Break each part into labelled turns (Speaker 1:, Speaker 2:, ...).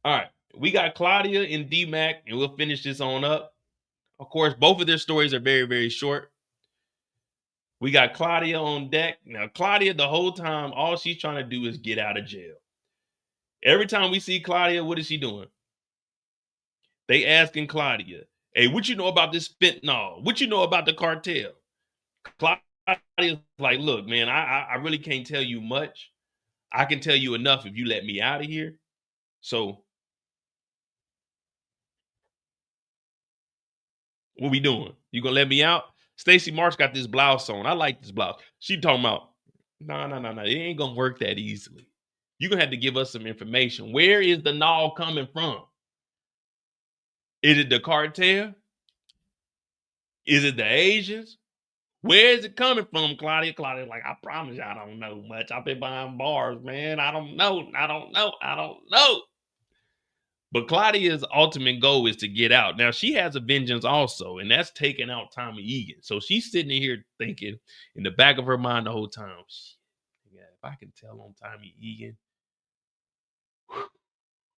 Speaker 1: All right. We got Claudia and D-Mac, and we'll finish this on up. Of course, both of their stories are very, very short. We got Claudia on deck. Now, Claudia, the whole time, all she's trying to do is get out of jail. Every time we see Claudia, what is she doing? They asking Claudia, hey, what you know about this fentanyl? What you know about the cartel? Claudia's like, look, man, I really can't tell you much. I can tell you enough if you let me out of here. So, what we doing? You gonna let me out? Stacy Marks got this blouse on. I like this blouse. She talking about, no. It ain't gonna work that easily. You're gonna have to give us some information. Where is the gnaw coming from? Is it the cartel? Is it the Asians? Where is it coming from, Claudia? Claudia's like, I promise you, I don't know much. I've been behind bars, man. I don't know. But Claudia's ultimate goal is to get out. Now, she has a vengeance also, and that's taking out Tommy Egan. So she's sitting here thinking in the back of her mind the whole time, yeah, if I can tell on Tommy Egan,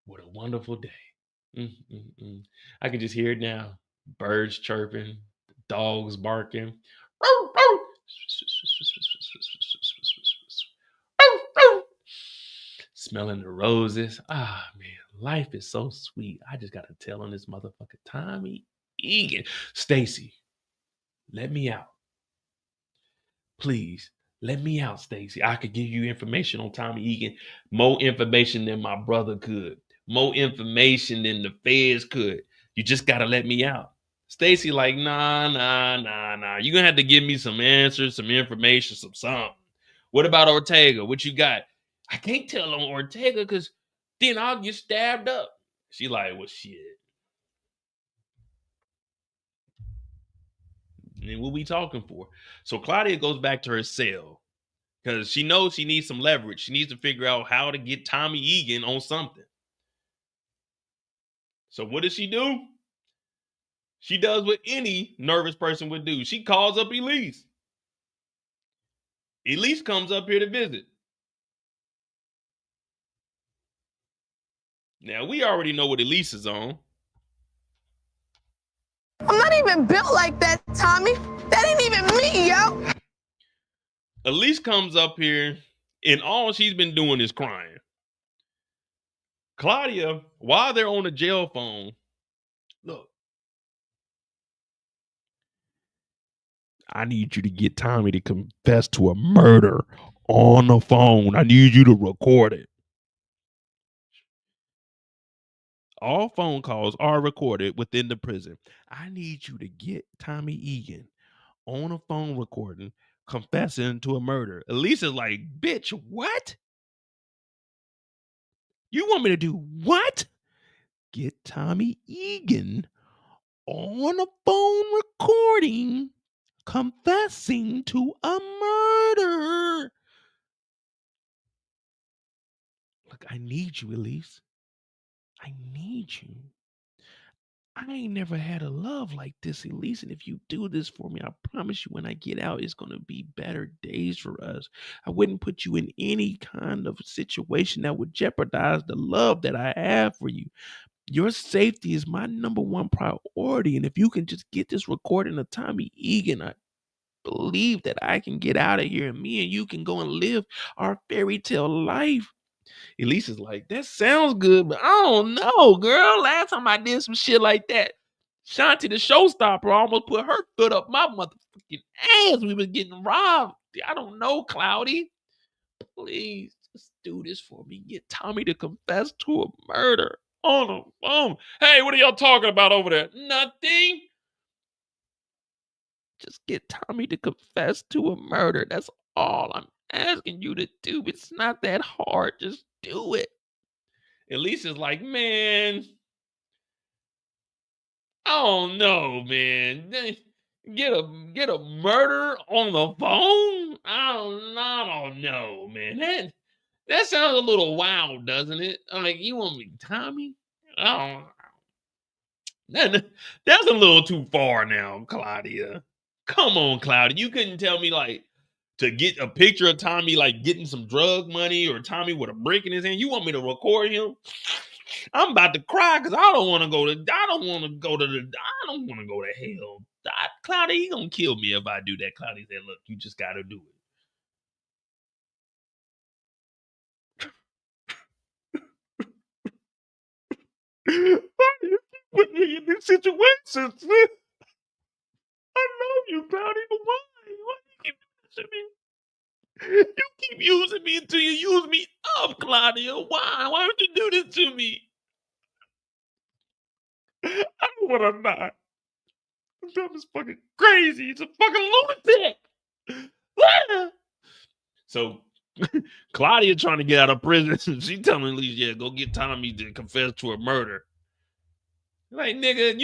Speaker 1: what a wonderful day. I can just hear it now. Birds chirping, dogs barking. Smelling the roses. Ah, man, life is so sweet. I just got to tell on this motherfucker Tommy Egan. Stacy, let me out. Please, let me out, Stacy. I could give you information on Tommy Egan. More information than my brother could. More information than the feds could. You just got to let me out. Stacy like, nah. You're going to have to give me some answers, some information, some something. What about Ortega? What you got? I can't tell on Ortega because then I'll get stabbed up. She like, well, shit. And what we talking for? So Claudia goes back to her cell because she knows she needs some leverage. She needs to figure out how to get Tommy Egan on something. So what does she do? She does what any nervous person would do. She calls up Elise. Elise comes up here to visit. Now, we already know what Elise is on.
Speaker 2: I'm not even built like that, Tommy. That ain't even me, yo.
Speaker 1: Elise comes up here, and all she's been doing is crying. Claudia, while they're on the jail phone, look, I need you to get Tommy to confess to a murder on the phone. I need you to record it. All phone calls are recorded within the prison. I need you to get Tommy Egan on a phone recording confessing to a murder. Elise is like, bitch, what? You want me to do what? Get Tommy Egan on a phone recording confessing to a murder. Look, I need you, Elise. I need you. I ain't never had a love like this, Elise. And if you do this for me, I promise you when I get out, it's going to be better days for us. I wouldn't put you in any kind of situation that would jeopardize the love that I have for you. Your safety is my number one priority. And if you can just get this recording of Tommy Egan, I believe that I can get out of here and me and you can go and live our fairy tale life. Elise is like, that sounds good, but I don't know, girl. Last time I did some shit like that, Shanti the showstopper almost put her foot up my motherfucking ass. We was getting robbed. I don't know, Cloudy. Please, just do this for me. Get Tommy to confess to a murder on the phone. Hey, what are y'all talking about over there? Nothing. Just get Tommy to confess to a murder. That's all I'm asking you to do. It's not that hard. Just do it. Elise is like, man, I don't know, man. Get a murder on the phone? I don't know, man. That sounds a little wild, doesn't it? Like, you want me, Tommy? Oh, that's a little too far now, Claudia. Come on, Claudia. You couldn't tell me like to get a picture of Tommy like getting some drug money or Tommy with a brick in his hand. You want me to record him? I'm about to cry because I don't want to go to hell. Claudia, he gonna kill me if I do that. Claudia said, look, you just gotta do it. Why do you keep putting me in this situation? I love you, Claudia, but why? Why do you keep using me? You keep using me until you use me up, Claudia. Why? Why would you do this to me? I don't want to die. Tom is fucking crazy. He's a fucking lunatic. So Claudia trying to get out of prison. She telling Lili, yeah, go get Tommy to confess to a murder. Like, nigga,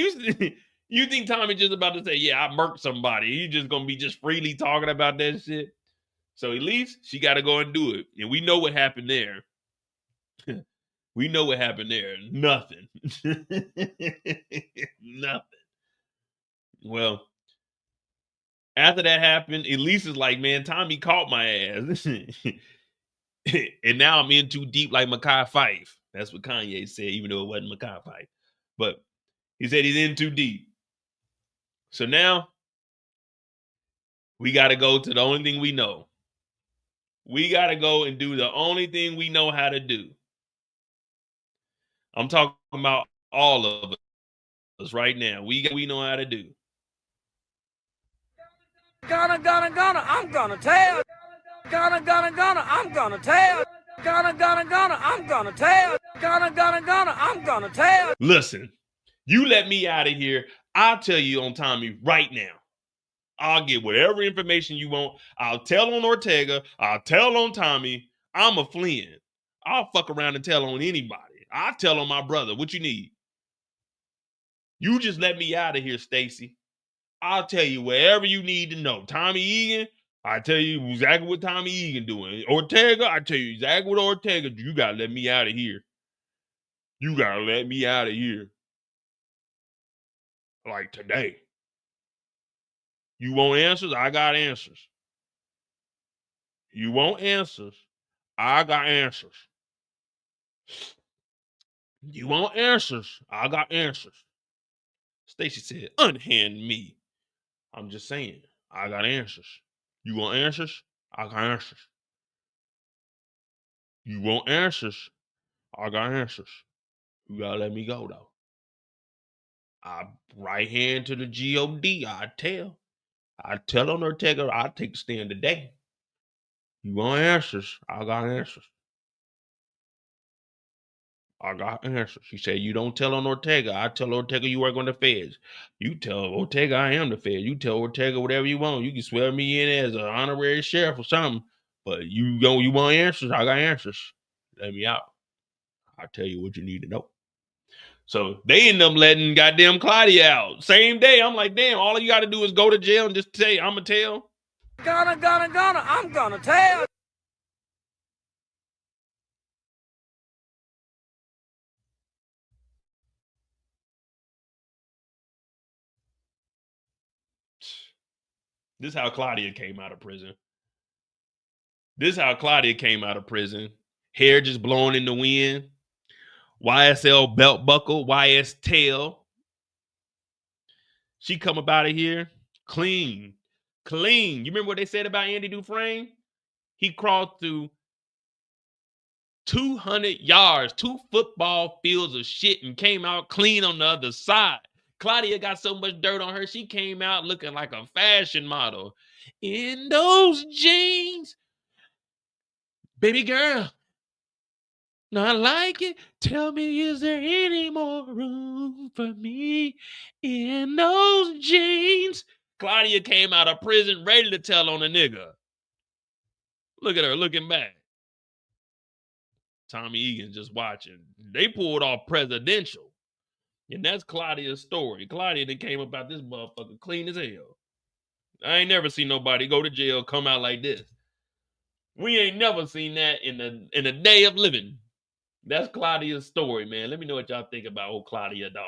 Speaker 1: you think Tommy just about to say, yeah, I murked somebody. You just gonna be just freely talking about that shit? So at least she got to go and do it. And we know what happened there. We know what happened there. Nothing. Nothing. Well, after that happened, Elise is like, man, Tommy caught my ass. And now I'm in too deep like Mekhi Phife. That's what Kanye said, even though it wasn't Mekhi Phife. But he said he's in too deep. So now we got to go to the only thing we know. We got to go and do the only thing we know how to do. I'm talking about all of us right now. We know how to do.
Speaker 3: Gonna, I'm gonna tell. Gonna, I'm gonna tell. Gonna, I'm gonna tell. Gonna, I'm gonna tell.
Speaker 1: Listen, you let me out of here. I'll tell you on Tommy right now. I'll get whatever information you want. I'll tell on Ortega. I'll tell on Tommy. I'm a Flynn. I'll fuck around and tell on anybody. I'll tell on my brother. What you need? You just let me out of here, Stacy. I'll tell you wherever you need to know. Tommy Egan, I tell you exactly what Tommy Egan doing. Ortega, I tell you exactly what Ortega. You gotta let me out of here. You gotta let me out of here. Like today. You want answers? I got answers. You want answers? I got answers. You want answers? I got answers. Stacy said, unhand me. I'm just saying, I got answers. You want answers? I got answers. You want answers? I got answers. You gotta let me go though. I right hand to the GOD. I tell on Ortega, I take a stand today. You want answers? I got answers. I got answers. She said, you don't tell on Ortega. I tell Ortega you work on the feds. You tell Ortega I am the feds. You tell Ortega whatever you want. You can swear me in as an honorary sheriff or something. But you want answers? I got answers. Let me out. I'll tell you what you need to know. So they end up letting goddamn Claudia out. Same day. I'm like, damn, all you got to do is go to jail and just say, I'm going to tell.
Speaker 3: Gonna, I'm gonna tell.
Speaker 1: This is how Claudia came out of prison. Hair just blowing in the wind. YSL belt buckle, YS tail. She come up out of here clean. You remember what they said about Andy Dufresne? He crawled through 200 yards, 2 football fields of shit and came out clean on the other side. Claudia got so much dirt on her, she came out looking like a fashion model. In those jeans, baby girl, not like it. Tell me, is there any more room for me in those jeans? Claudia came out of prison ready to tell on a nigga. Look at her looking back. Tommy Egan just watching. They pulled off presidential. And that's Claudia's story. Claudia that came about this motherfucker clean as hell. I ain't never seen nobody go to jail, come out like this. We ain't never seen that in a day of living. That's Claudia's story, man. Let me know what y'all think about old Claudia, dog.